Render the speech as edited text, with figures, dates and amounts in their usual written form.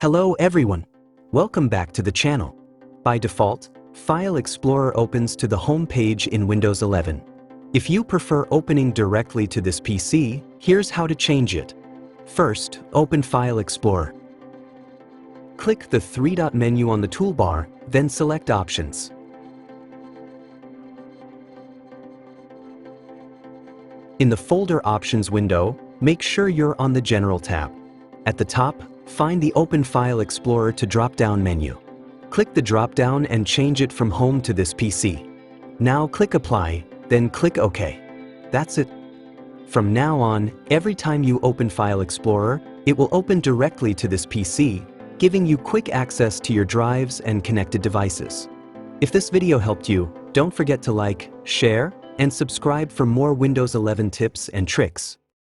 Hello everyone! Welcome back to the channel. By default, File Explorer opens to the home page in Windows 11. If you prefer opening directly to this PC, here's how to change it. First, open File Explorer. Click the three-dot menu on the toolbar, then select Options. In the Folder Options window, make sure you're on the General tab. At the top, find the Open File Explorer to drop-down menu. Click the drop-down and change it from Home to this PC. Now click Apply, then click OK. That's it. From now on, every time you open File Explorer, it will open directly to this PC, giving you quick access to your drives and connected devices. If this video helped you, don't forget to like, share, and subscribe for more Windows 11 tips and tricks.